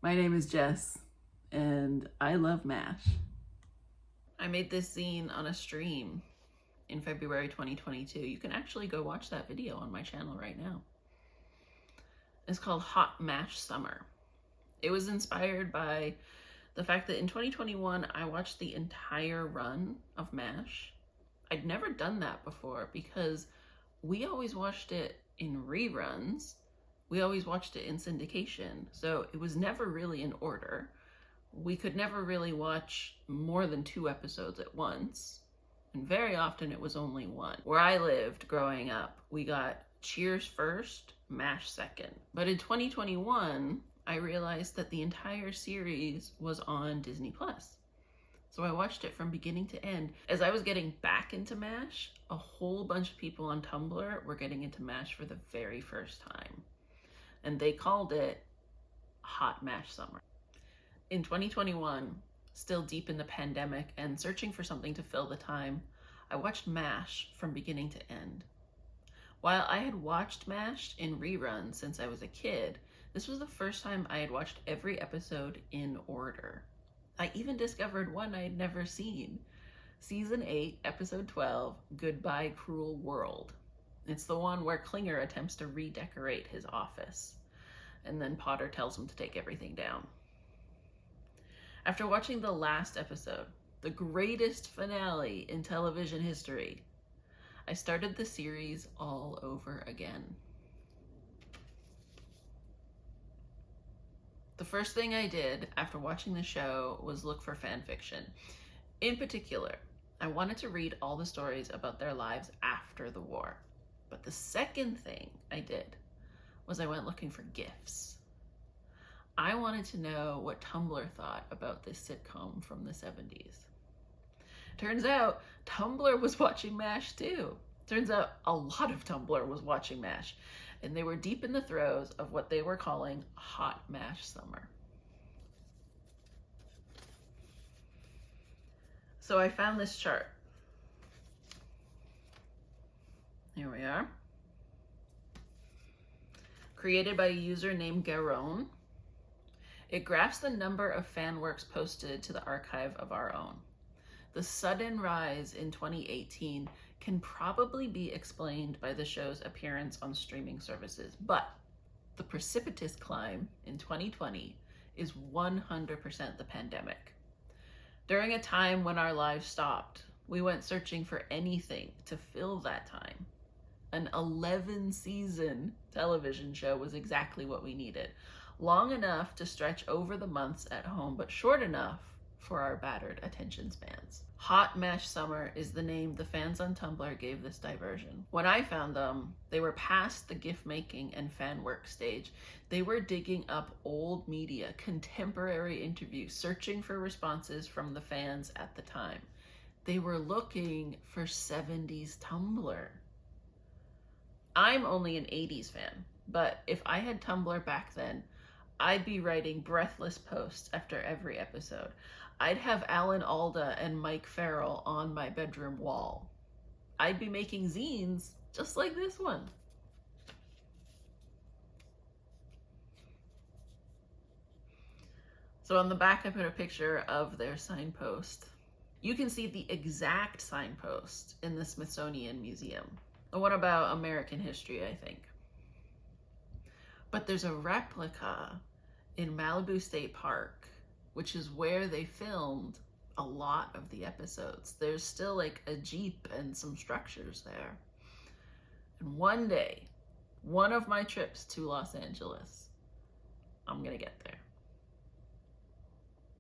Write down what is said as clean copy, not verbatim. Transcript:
My name is Jess, and I love MASH. I made this zine on a stream in February 2022. You can actually go watch that video on my channel right now. It's called Hot MASH Summer. It was inspired by the fact that in 2021, I watched the entire run of MASH. I'd never done that before because we always watched it in reruns. We always watched it in syndication, so it was never really in order. We could never really watch more than 2 episodes at once, and very often it was only one. Where I lived growing up, we got Cheers first, MASH second. But in 2021, I realized that the entire series was on Disney+. So I watched it from beginning to end. As I was getting back into MASH, a whole bunch of people on Tumblr were getting into MASH for the very first time. And they called it Hot MASH Summer. In 2021, still deep in the pandemic and searching for something to fill the time, I watched MASH from beginning to end. While I had watched MASH in reruns since I was a kid, this was the first time I had watched every episode in order. I even discovered one I had never seen. Season 8, Episode 12, Goodbye Cruel World. It's the one where Klinger attempts to redecorate his office, and then Potter tells him to take everything down. After watching the last episode, the greatest finale in television history, I started the series all over again. The first thing I did after watching the show was look for fan fiction. In particular, I wanted to read all the stories about their lives after the war. But the second thing I did was I went looking for GIFs. I wanted to know what Tumblr thought about this sitcom from the 70s. Turns out Tumblr was watching MASH too. Turns out a lot of Tumblr was watching MASH, and they were deep in the throes of what they were calling Hot MASH Summer. So I found this chart. Here we are. Created by a user named Garon. It graphs the number of fan works posted to the archive of our own. The sudden rise in 2018 can probably be explained by the show's appearance on streaming services, but the precipitous climb in 2020 is 100% the pandemic. During a time when our lives stopped, we went searching for anything to fill that time. An 11-season television show was exactly what we needed. Long enough to stretch over the months at home, but short enough for our battered attention spans. Hot MASH Summer is the name the fans on Tumblr gave this diversion. When I found them, they were past the GIF making and fan work stage. They were digging up old media, contemporary interviews, searching for responses from the fans at the time. They were looking for 70s Tumblr. I'm only an 80s fan, but if I had Tumblr back then, I'd be writing breathless posts after every episode. I'd have Alan Alda and Mike Farrell on my bedroom wall. I'd be making zines just like this one. So on the back, I put a picture of their signpost. You can see the exact signpost in the Smithsonian Museum. What about American history, I think? But there's a replica in Malibu State Park, which is where they filmed a lot of the episodes. There's still like a Jeep and some structures there. And one day, one of my trips to Los Angeles, I'm gonna get there.